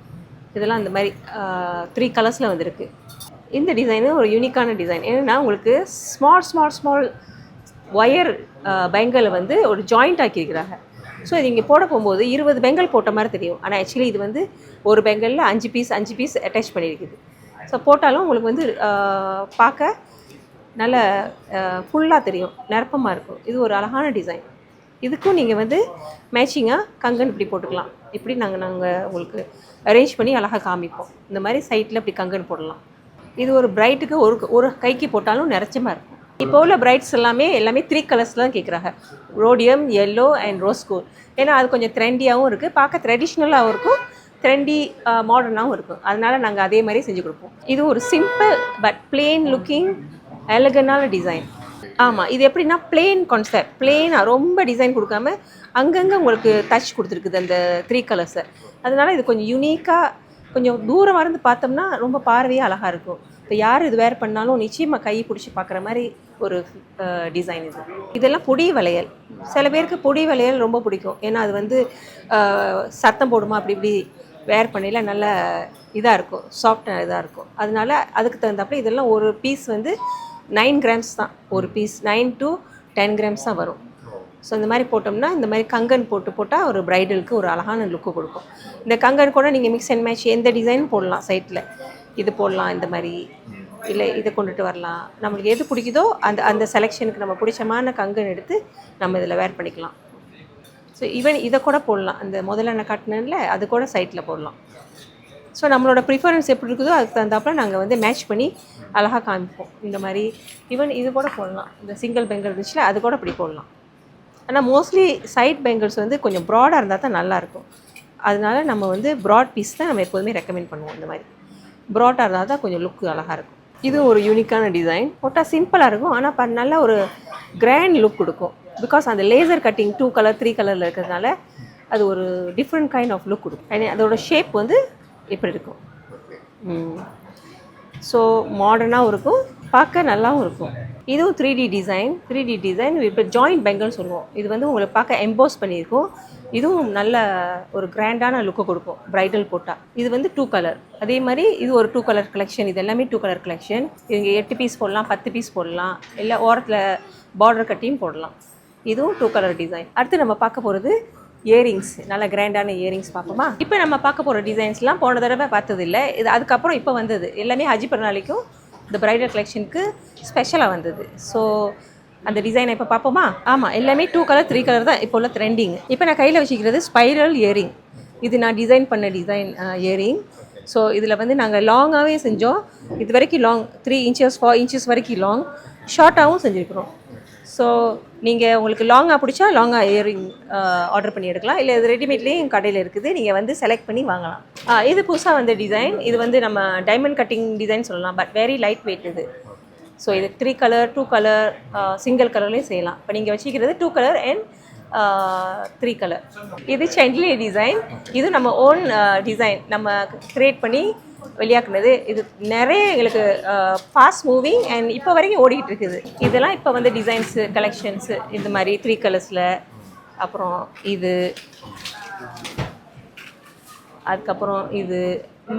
இதெல்லாம் இந்த மாதிரி 3 கலர்ஸில் வந்துருக்கு. இந்த டிசைனு ஒரு யூனிக்கான டிசைன். ஏன்னா உங்களுக்கு ஸ்மால் ஒயர் பேங்கிள் வந்து ஒரு ஜாயிண்ட் ஆக்கியிருக்கிறாங்க. ஸோ இது இங்கே போட போகும்போது 20 பெங்கல் போட்ட மாதிரி தெரியும். ஆனால் ஆக்சுவலி இது வந்து ஒரு பெங்கலில் 5 பீஸ் அட்டாச் பண்ணியிருக்குது. ஸோ போட்டாலும் உங்களுக்கு வந்து பார்க்க நல்ல ஃபுல்லாக தெரியும், நிரப்பமாக இருக்கும். இது ஒரு அழகான டிசைன். இதுக்கும் நீங்கள் வந்து மேட்சிங்காக கங்கன் இப்படி போட்டுக்கலாம். இப்படி நாங்கள் உங்களுக்கு அரேஞ்ச் பண்ணி அழகாக காமிப்போம். இந்த மாதிரி சைட்டில் இப்படி கங்கன் போடலாம். இது ஒரு பிரைட்டுக்கு ஒரு கைக்கு போட்டாலும் நிறைச்சமாக இருக்கும். இப்போ உள்ள பிரைட்ஸ் எல்லாமே 3 கலர்ஸில் தான் கேட்குறாங்க. Rhodium, yellow and rose gold. ஏன்னா அது கொஞ்சம் ட்ரெண்டியாகவும் இருக்குது, பார்க்க ட்ரெடிஷ்னலாகவும் இருக்கும், ட்ரெண்டி மாடர்னாகவும் இருக்கும். அதனால் நாங்கள் அதே மாதிரி செஞ்சு கொடுப்போம். இது ஒரு சிம்பிள் பட் பிளெயின் லுக்கிங் எலகனான டிசைன். ஆமாம், இது எப்படின்னா பிளெயின் கான்செப்ட், பிளெயினாக ரொம்ப டிசைன் கொடுக்காம அங்கங்கே உங்களுக்கு டச் கொடுத்துருக்குது அந்த 3 கலர்ஸை. அதனால் இது கொஞ்சம் யூனிக்காக, கொஞ்சம் தூரம் இருந்து பார்த்தோம்னா ரொம்ப பார்வையாக அழகாக இருக்கும். இப்போ யார் இது வேர் பண்ணாலும் நிச்சயமாக கை பிடிச்சி பார்க்குற மாதிரி ஒரு டிசைன் இது. இதெல்லாம் பொடி வளையல். சில பேருக்கு பொடி வளையல் ரொம்ப பிடிக்கும். ஏன்னா அது வந்து சத்தம் போடுமா, அப்படி இப்படி வேர் பண்ணல நல்ல இதாக இருக்கும், சாஃப்டாக இதாக இருக்கும். அதனால அதுக்கு தகுந்தாப்புல இதெல்லாம் ஒரு பீஸ் வந்து 9 கிராம்ஸ் தான். ஒரு பீஸ் 9 to 10 கிராம்ஸ் தான் வரும். ஸோ இந்த மாதிரி போட்டோம்னா இந்த மாதிரி கங்கன் போட்டால் ஒரு ப்ரைடலுக்கு ஒரு அழகான லுக்கு கொடுக்கும். இந்த கங்கன் கூட நீங்கள் மிக்ஸ் அண்ட் மேட்ச் எந்த டிசைன் போடலாம். சைட்டில் இது போடலாம், இந்த மாதிரி, இல்லை இதை கொண்டுட்டு வரலாம். நம்மளுக்கு எது பிடிக்குதோ அந்த செலெக்ஷனுக்கு நம்ம பிடிச்சமான கங்கன் எடுத்து நம்ம இதில் வேர் பண்ணிக்கலாம். ஸோ ஈவன் இதை கூட போடலாம். அந்த முதல்ல நான் காட்டினேன்ல அது கூட சைட்டில் போடலாம். ஸோ நம்மளோட ப்ரிஃபரன்ஸ் எப்படி இருக்குதோ அதுக்கு தகுந்தாப்புல நாங்கள் வந்து மேட்ச் பண்ணி அழகாக காமிப்போம். இந்த மாதிரி ஈவன் இது கூட போடலாம். இந்த சிங்கிள் பெங்கல் இருந்துச்சுல அது கூட இப்படி போடலாம். ஆனால் மோஸ்ட்லி சைட் பெங்கல்ஸ் வந்து கொஞ்சம் ப்ராடாக இருந்தால் தான் நல்லாயிருக்கும். அதனால நம்ம வந்து ப்ராட் பீஸ் தான் நம்ம எப்போதுமே ரெக்கமெண்ட் பண்ணுவோம். இந்த மாதிரி ப்ராடாக இருந்தால் தான் கொஞ்சம் லுக்கு அழகாக இருக்கும். இது ஒரு யூனிக்கான டிசைன். போட்டால் சிம்பிளாக இருக்கும், ஆனால் நல்ல ஒரு கிராண்ட் லுக் கொடுக்கும். பிகாஸ் அந்த லேசர் கட்டிங் 2 கலர் 3 கலரில் இருக்கிறதுனால அது ஒரு டிஃப்ரெண்ட் கைண்ட் ஆஃப் லுக் கொடுக்கும். அண்ட் அதோட ஷேப் வந்து இப்படி இருக்கும். ஸோ மாடர்னாகவும் இருக்கும், பார்க்க நல்லாவும் இருக்கும். இதுவும் 3D டிசைன். இப்போ ஜாயிண்ட் பெங்கல்னு சொல்லுவோம். இது வந்து உங்களுக்கு பார்க்க எம்போஸ் பண்ணியிருக்கும். இதுவும் நல்ல ஒரு கிராண்டான லுக்கை கொடுக்கும் ப்ரைடல் போட்டால். இது வந்து 2 கலர். அதே மாதிரி இது ஒரு 2 கலர் கலெக்ஷன். இது எல்லாமே 2 கலர் கலெக்ஷன். இங்கே 8 பீஸ் போடலாம், 10 பீஸ் போடலாம், இல்லை ஓரத்தில் பார்டர் கட்டியும் போடலாம். இதுவும் 2 கலர் டிசைன். அடுத்து நம்ம பார்க்க போகிறது இயரிங்ஸ். நல்ல கிராண்டான இயரிங்ஸ் பார்ப்போமா? இப்போ நம்ம பார்க்க போகிற டிசைன்ஸ்லாம் போன தடவை பார்த்ததில்லை. இது அதுக்கப்புறம் இப்போ வந்தது. எல்லாமே ஹஜ் பெருநாளைக்கும் இந்த ப்ரைடல் கலெக்ஷனுக்கு ஸ்பெஷலாக வந்தது. ஸோ அந்த டிசைனை இப்போ பார்ப்போமா? ஆமாம், எல்லாமே 2 கலர் 3 கலர் தான் இப்போ உள்ள ட்ரெண்டிங். இப்போ நான் கையில் வச்சுக்கிறது ஸ்பைரல் இயரிங். இது நான் டிசைன் பண்ண இயரிங். ஸோ இதில் வந்து நாங்கள் லாங்காகவே செஞ்சோம். இது வரைக்கும் லாங் 3 inches 4 inches வரைக்கும் லாங், ஷார்ட்டாகவும் செஞ்சுருக்கிறோம். ஸோ நீங்கள் உங்களுக்கு லாங்காக பிடிச்சா லாங்காக இயரிங் ஆர்டர் பண்ணி எடுக்கலாம். இல்லை இது ரெடிமேட்லேயும் கடையில் இருக்குது, நீங்கள் வந்து செலக்ட் பண்ணி வாங்கலாம். இது புதுசாக வந்த டிசைன். இது வந்து நம்ம டைமண்ட் கட்டிங் டிசைன் சொல்லலாம், பட் வெரி லைட் வெயிட் இது. ஸோ இது 3 கலர் 2 கலர் சிங்கிள் கலர்லேயும் செய்யலாம். இப்போ நீங்கள் வச்சுக்கிறது 2 கலர் அண்ட் 3 கலர். இது சென்ட்லி டிசைன். இது நம்ம ஓன் டிசைன் நம்ம க்ரியேட் பண்ணி வெளியாக்குனது. இது நிறைய எங்களுக்கு ஃபாஸ்ட் மூவிங் அண்ட் இப்போ வரைக்கும் ஓடிக்கிட்டு இருக்குது. இதெல்லாம் இப்போ வந்து டிசைன்ஸு கலெக்ஷன்ஸு இந்த மாதிரி 3 கலர்ஸில். அப்புறம் இது, அதுக்கப்புறம் இது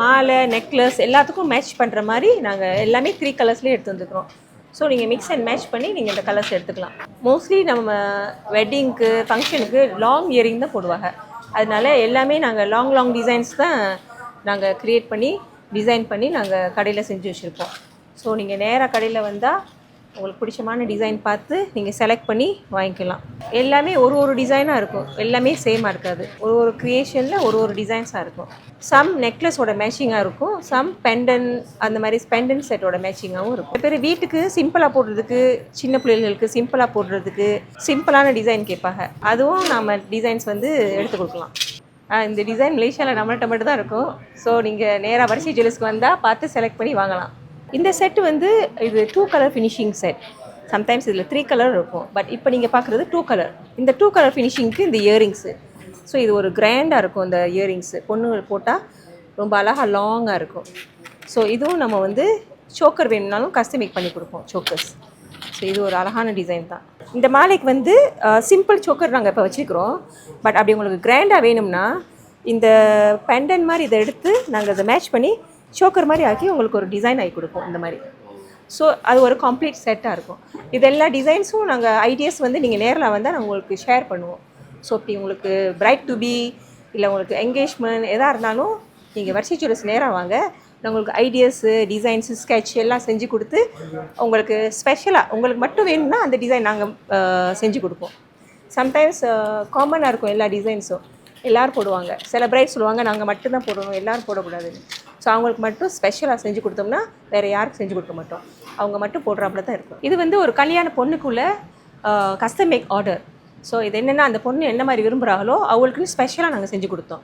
மாலை, நெக்லஸ் எல்லாத்துக்கும் மேட்ச் பண்ணுற மாதிரி நாங்கள் எல்லாமே 3 கலர்ஸ்லேயே எடுத்து வந்துக்கிறோம். ஸோ நீங்கள் மிக்ஸ் அண்ட் மேட்ச் பண்ணி நீங்கள் இந்த கலர்ஸ் எடுத்துக்கலாம். மோஸ்ட்லி நம்ம வெட்டிங்க்கு ஃபங்க்ஷனுக்கு லாங் இயரிங் தான் போடுவாங்க. அதனால எல்லாமே நாங்கள் லாங் டிசைன்ஸ் தான் நாங்கள் க்ரியேட் பண்ணி டிசைன் பண்ணி நாங்கள் கடையில் செஞ்சு வச்சுருப்போம். ஸோ நீங்கள் நேராக கடையில் வந்தால் உங்களுக்கு பிடிச்சமான டிசைன் பார்த்து நீங்கள் செலக்ட் பண்ணி வாங்கிக்கலாம். எல்லாமே ஒரு டிசைனாக இருக்கும், எல்லாமே சேமாக இருக்காது. ஒரு க்ரியேஷனில் ஒரு டிசைன்ஸாக இருக்கும். சம் நெக்லஸோட மேட்சிங்காக இருக்கும், சம் பெண்டன் அந்த மாதிரி பெண்டன் செட்டோட மேட்சிங்காகவும் இருக்கும். பேர் வீட்டுக்கு சிம்பிளாக போடுறதுக்கு, சின்ன பிள்ளைகளுக்கு சிம்பிளாக போடுறதுக்கு சிம்பிளான டிசைன் கேட்பாங்க. அதுவும் நம்ம டிசைன்ஸ் வந்து எடுத்து கொடுக்கலாம். இந்த டிசைன் மலேசியாவில் நம்மள்கிட்ட மட்டும் தான் இருக்கும். ஸோ நீங்கள் நேராக வரிசை ஜுவல்லர்ஸ்க்கு வந்தால் பார்த்து செலக்ட் பண்ணி வாங்கலாம். இந்த செட்டு வந்து இது 2 கலர் ஃபினிஷிங் செட். சம்டைம்ஸ் இதில் 3 கலர் இருக்கும், பட் இப்போ நீங்கள் பார்க்குறது 2 கலர். இந்த 2 கலர் ஃபினிஷிங்க்கு இந்த இயரிங்ஸு. ஸோ இது ஒரு கிராண்டாக இருக்கும். இந்த இயரிங்ஸு பொண்ணுகள் போட்டால் ரொம்ப அழகாக லாங்காக இருக்கும். ஸோ இதுவும் நம்ம வந்து சோக்கர் வேணும்னாலும் கஸ்டமைஸ் பண்ணி கொடுப்போம், சோக்கர்ஸ். ஸோ இது ஒரு அழகான டிசைன் தான். இந்த மாலைக்கு வந்து சிம்பிள் சோக்கர் நாங்கள் இப்போ வச்சுருக்கிறோம். பட் அப்படி உங்களுக்கு கிராண்டாக வேணும்னா இந்த பெண்டன் மாதிரி இதை எடுத்து நாங்கள் அதை மேட்ச் பண்ணி சோக்கர் மாதிரி ஆக்கி உங்களுக்கு ஒரு டிசைன் ஆகி கொடுப்போம் இந்த மாதிரி. ஸோ அது ஒரு கம்ப்ளீட் செட்டாக இருக்கும். இது எல்லா டிசைன்ஸும் நாங்கள் ஐடியாஸ் வந்து நீங்கள் நேரில் வந்தால் நாங்கள் உங்களுக்கு ஷேர் பண்ணுவோம். ஸோ இப்படி உங்களுக்கு பிரைட் டு பி இல்லை உங்களுக்கு என்கேஜ்மெண்ட் எதாக இருந்தாலும் நீங்கள் வரிசை ஜுவல்லர்ஸ் நேராக வாங்க. நான் உங்களுக்கு ஐடியாஸு, டிசைன்ஸு, ஸ்கெட்ச் எல்லாம் செஞ்சு கொடுத்து உங்களுக்கு ஸ்பெஷலாக உங்களுக்கு மட்டும் வேணும்னா அந்த டிசைன் நாங்கள் செஞ்சு கொடுப்போம். சம்டைம்ஸ் காமனாக இருக்கும் எல்லா டிசைன்ஸும், எல்லோரும் போடுவாங்க. சில பிரைட் சொல்லுவாங்க நாங்கள் மட்டும்தான் போடணும், எல்லோரும் போடக்கூடாதுன்னு. ஸோ அவங்களுக்கு மட்டும் ஸ்பெஷலாக செஞ்சு கொடுத்தோம்னா வேறு யாருக்கும் செஞ்சு கொடுக்க மாட்டோம், அவங்க மட்டும் போடுறாப்புல தான் இருக்கும். இது வந்து ஒரு கல்யாண பொண்ணுக்குள்ளே கஸ்டம் மேக் ஆர்டர். ஸோ இது என்னென்னா அந்த பொண்ணு என்ன மாதிரி விரும்புகிறாங்களோ அவங்களுக்குன்னு ஸ்பெஷலாக நாங்கள் செஞ்சு கொடுத்தோம்.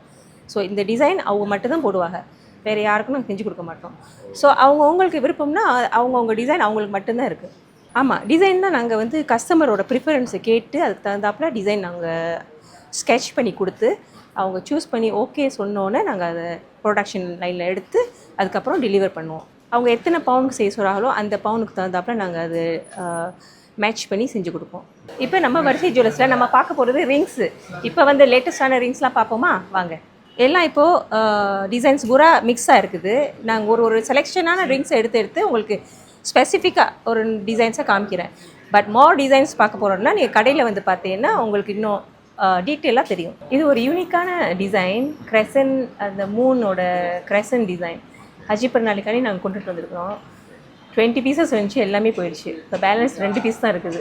ஸோ இந்த டிசைன் அவங்க மட்டும்தான் போடுவாங்க, வேறு யாருக்கும் நாங்கள் செஞ்சு கொடுக்க மாட்டோம். ஸோ அவங்களுக்கு விருப்பம்னா அவங்கவுங்க டிசைன் அவங்களுக்கு மட்டும்தான் இருக்குது. ஆமாம், டிசைன் தான் நாங்கள் வந்து கஸ்டமரோட ப்ரிஃபரன்ஸை கேட்டு அதுக்கு தகுந்தாப்புல டிசைன் நாங்கள் ஸ்கெட்ச் பண்ணி கொடுத்து அவங்க சூஸ் பண்ணி ஓகே சொன்னோன்னே நாங்கள் அதை ப்ரொடக்ஷன் லைனில் எடுத்து அதுக்கப்புறம் டெலிவர் பண்ணுவோம். அவங்க எத்தனை பவுனுக்கு செய்ய சொல்கிறாங்களோ அந்த பவுனுக்கு தகுந்தாப்புல நாங்கள் அது மேட்ச் பண்ணி செஞ்சு கொடுப்போம். இப்போ நம்ம வரிசை ஜுவல்லர்ஸில் நம்ம பார்க்க போகிறது ரிங்ஸு. இப்போ வந்து லேட்டஸ்டான ரிங்ஸ்லாம் பார்ப்போமா வாங்க. எல்லாம் இப்போது டிசைன்ஸ் பூரா மிக்ஸாக இருக்குது. நாங்கள் ஒரு செலெக்ஷனான ரிங்ஸை எடுத்து உங்களுக்கு ஸ்பெசிஃபிக்காக ஒரு டிசைன்ஸை காமிக்கிறேன். பட் மோர் டிசைன்ஸ் பார்க்க போகிறோம்னா நீங்கள் கடையில் வந்து பார்த்தீங்கன்னா உங்களுக்கு இன்னும் டீட்டெயிலாக தெரியும். இது ஒரு யூனிக்கான டிசைன், கிரெசன், அந்த மூனோட கிரெசன் டிசைன். ஹஜிபர் நாளைக்கானே நாங்கள் கொண்டுட்டு வந்திருக்கிறோம். 20 பீசஸ் இருந்துச்சு, எல்லாமே போயிடுச்சு. இப்போ பேலன்ஸ் 2 பீஸ் தான் இருக்குது.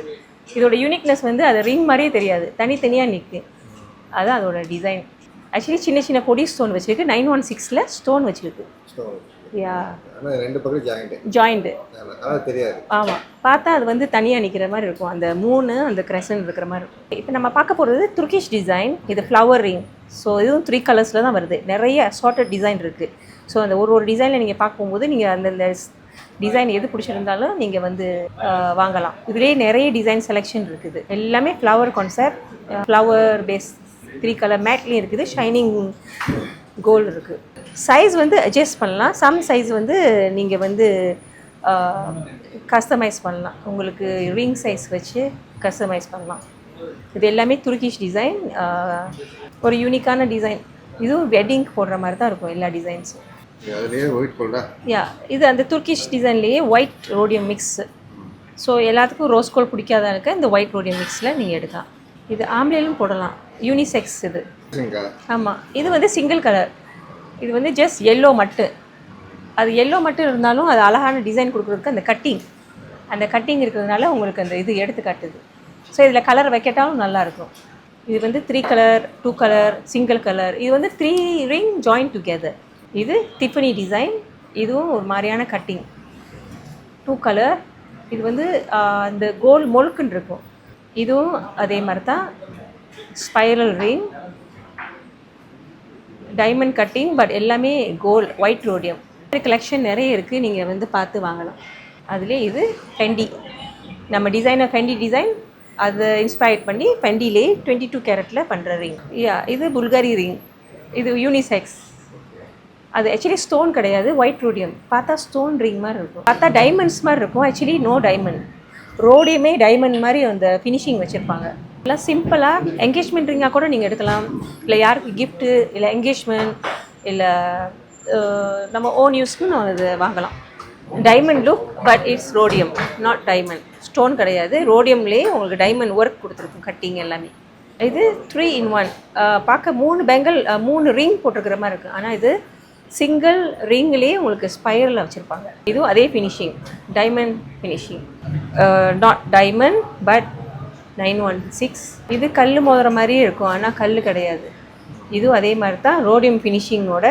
இதோட யூனிக்னஸ் வந்து அது ரிங் மாதிரியே தெரியாது, தனித்தனியாக நிற்குது. அதுதான் அதோட டிசைன். ஆக்சுவலி சின்ன சின்ன பொடி ஸ்டோன் வச்சுருக்கு, 916ல் ஸ்டோன் வச்சுருக்கு. யா, ரெண்டு பக்கம் ஜாயிண்ட்டு தெரியாது. ஆமாம், பார்த்தா அது வந்து தனியாக நிற்கிற மாதிரி இருக்கும். அந்த மூணு அந்த கிரெசன் இருக்கிற மாதிரி இருக்கும். இப்போ நம்ம பார்க்க போகிறது துர்கிஷ் டிசைன். இது ஃப்ளவர் ரிங். ஸோ இதுவும் 3 கலர்ஸில் தான் வருது. நிறைய அசார்ட்டட் டிசைன் இருக்குது. ஸோ அந்த ஒரு டிசைனில் நீங்கள் பார்க்கும்போது நீங்கள் அந்தந்த டிசைன் எது பிடிச்சிருந்தாலும் நீங்கள் வந்து வாங்கலாம். இதுலேயே நிறைய டிசைன் செலெக்ஷன் இருக்குது. எல்லாமே flower concept, flower base. 3 colour மேட்லேயும் இருக்குது, ஷைனிங் கோல்டு இருக்குது. சைஸ் வந்து அட்ஜஸ்ட் பண்ணலாம். சம் சைஸ் வந்து நீங்கள் வந்து கஸ்டமைஸ் பண்ணலாம். உங்களுக்கு ரிங் சைஸ் வச்சு கஸ்டமைஸ் பண்ணலாம். இது எல்லாமே துர்கிஷ் டிசைன், ஒரு யூனிக்கான டிசைன். இதுவும் வெட்டிங் போடுற மாதிரி தான் இருக்கும் எல்லா டிசைன்ஸும். யா, இது அந்த துர்கிஷ் டிசைன்லேயே ஒயிட் ரோடியம் மிக்ஸ். ஸோ எல்லாத்துக்கும் ரோஸ் கோல்ட் பிடிக்காத இருக்க இந்த ஒயிட் ரோடியம் மிக்ஸில் நீங்கள் எடுக்கலாம். இது ஆம்லேலும் போடலாம், யூனிசெக்ஸ் இது. ஆமாம், இது வந்து சிங்கிள் கலர். இது வந்து ஜஸ்ட் எல்லோ மட்டும். அது எல்லோ மட்டும் இருந்தாலும் அது அழகான டிசைன் கொடுக்குறதுக்கு அந்த கட்டிங் இருக்கிறதுனால உங்களுக்கு அந்த இது எடுத்து காட்டுது. ஸோ இதில் கலர் வைக்கட்டாலும் நல்லாயிருக்கும். இது வந்து 3 கலர், 2 கலர், சிங்கிள் கலர். இது வந்து 3 ரிங் ஜாயின் டுகெதர். இது டிஃபனி டிசைன். இதுவும் ஒரு மாதிரியான கட்டிங், 2 கலர். இது வந்து அந்த கோல்டு மொழுக்குன்னு இருக்கும். இதுவும் அதே மாதிரி தான், spiral ring, diamond cutting, but எல்லாமே கோல்டு, ஒயிட் ரோடியம். கலெக்ஷன் நிறைய இருக்குது, நீங்கள் வந்து பார்த்து வாங்கலாம். அதுலேயே இது ஃபெண்டி, நம்ம டிசைனர் ஃபெண்டி டிசைன் அதை இன்ஸ்பயர் பண்ணி ஃபெண்டிலே 22 கேரட்டில் பண்ணுற ரிங். யா, இது புல்காரி ரிங். இது யூனிசெக்ஸ். அது ஆக்சுவலி ஸ்டோன் கிடையாது, ஒயிட் ரோடியம். பார்த்தா ஸ்டோன் ரிங் மாதிரி இருக்கும், பார்த்தா டைமண்ட்ஸ் மாதிரி இருக்கும். ஆக்சுவலி நோ டைமண்ட், ரோடியமே டைமண்ட் மாதிரி அந்த ஃபினிஷிங் வச்சுருப்பாங்க. எல்லாம் சிம்பிளாக என்கேஜ்மெண்ட் ரிங்காக கூட நீங்கள் எடுக்கலாம், இல்லை யாருக்கு கிஃப்ட்டு, இல்லை என்கேஜ்மெண்ட், இல்லை நம்ம ஓன் யூஸ்க்கு நான் இது வாங்கலாம். Diamond look, but it's rhodium, not diamond. Stone கிடையாது, ரோடியம்லேயே உங்களுக்கு டைமண்ட் ஒர்க் கொடுத்துருக்கும், கட்டிங் எல்லாமே. இது 3 in 1. பார்க்க 3 பெங்கல் 3 ரிங் போட்டிருக்கிற மாதிரி இருக்குது. ஆனால் இது சிங்கிள் ரிங்லேயே உங்களுக்கு ஸ்பைரலில் வச்சுருப்பாங்க. இதுவும் அதே finishing, diamond finishing, not diamond but 916. இது கல் மோதிர மாதிரியே இருக்கும், ஆனால் கல் கிடையாது. இதுவும் அதே மாதிரி தான் ரோடியம் ஃபினிஷிங்கோட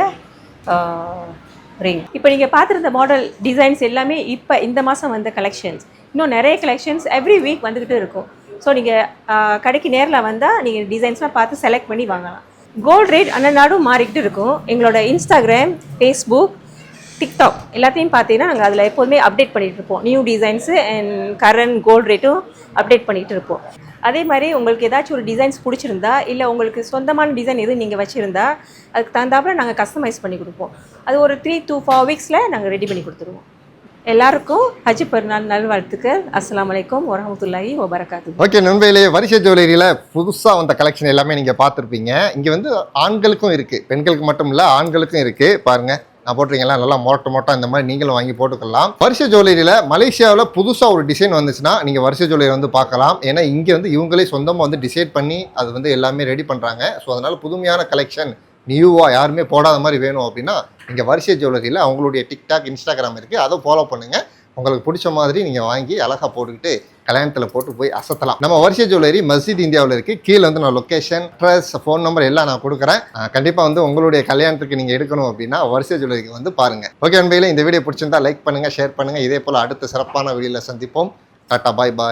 ரிங். இப்போ நீங்கள் பார்த்துருந்த மாடல் டிசைன்ஸ் எல்லாமே இப்போ இந்த மாதம் வந்த கலெக்ஷன்ஸ். இன்னும் நிறைய கலெக்ஷன்ஸ் எவ்ரி வீக் வந்துக்கிட்டு இருக்கும். ஸோ நீங்கள் கடைக்கு நேரில் வந்தால் நீங்கள் டிசைன்ஸ்லாம் பார்த்து செலக்ட் பண்ணி வாங்கலாம். கோல்டு ரேட் அன்னநாடும் மாறிக்கிட்டு இருக்கும். எங்களோட இன்ஸ்டாகிராம், ஃபேஸ்புக், டிக்டாக் எல்லாத்தையும் பார்த்தீங்கன்னா நாங்கள் அதில் எப்போதுமே அப்டேட் பண்ணிகிட்டு இருப்போம். New designs and current gold ரேட்டும் அப்டேட் பண்ணிகிட்டு இருப்போம். அதே மாதிரி உங்களுக்கு ஏதாச்சும் ஒரு டிசைன்ஸ் பிடிச்சிருந்தா, இல்லை உங்களுக்கு சொந்தமான டிசைன் எதுவும் நீங்கள் வச்சுருந்தா அதுக்கு தகுந்தாப்புல நாங்கள் கஸ்டமைஸ் பண்ணி கொடுப்போம். அது ஒரு 3 to 4 வீக்ஸில் நாங்கள் ரெடி பண்ணி கொடுத்துருவோம். எல்லாருக்கும் ஹஜ் பெருநாள் நல்வாழ்த்துக்கள். அஸ்ஸலாமு அலைக்கும் வரஹ்மத்துல்லாஹி வபரகாத்துஹு. ஓகே நண்பர்களே, வருஷ ஜுவல்லரியில் புதுசாக வந்த கலெக்ஷன் எல்லாமே நீங்கள் பார்த்துருப்பீங்க. இங்கே வந்து ஆண்களுக்கும் இருக்குது, பெண்களுக்கு மட்டும் இல்லை ஆண்களுக்கும் இருக்குது. பாருங்கள், நான் போட்டிருக்கீங்களா, நல்லா மோட்டோ இந்த மாதிரி நீங்களும் வாங்கி போட்டுக்கலாம். வருஷ ஜுவல்லரியில் மலேசியாவில் புதுசாக ஒரு டிசைன் வந்துச்சுன்னா நீங்கள் வருஷ ஜுவல்லரி வந்து பார்க்கலாம். ஏன்னா இங்கே வந்து இவங்களே சொந்தமாக வந்து டிசைட் பண்ணி அது வந்து எல்லாமே ரெடி பண்ணுறாங்க. ஸோ அதனால் புதுமையான கலெக்ஷன் நியூவாக யாருமே போடாத மாதிரி வேணும் அப்படின்னா இங்கே வருஷ ஜுவல்லரியில் அவங்களுடைய டிக்டாக், இன்ஸ்டாகிராம் இருக்குது, அதை ஃபாலோ பண்ணுங்கள். உங்களுக்கு பிடிச்ச மாதிரி நீங்கள் வாங்கி அழகாக போட்டுக்கிட்டு கல்யாணத்தில் போட்டு போய் அசத்தலாம். நம்ம வருஷ ஜுவல்லரி மஸ்ஜித் இந்தியாவில் இருக்குது. கீழே வந்து நான் லொக்கேஷன், அட்ரஸ், ஃபோன் நம்பர் எல்லாம் நான் கொடுக்குறேன். கண்டிப்பாக வந்து உங்களுடைய கல்யாணத்துக்கு நீங்கள் எடுக்கணும் அப்படின்னா வருஷ ஜுவல்லரிக்கு வந்து பாருங்கள். ஓகே நண்பர்களே, இந்த வீடியோ பிடிச்சிருந்தா லைக் பண்ணுங்கள், ஷேர் பண்ணுங்கள். இதே போல் அடுத்த சிறப்பான வீடியோவில் சந்திப்போம். டாட்டா, பாய் பாய்.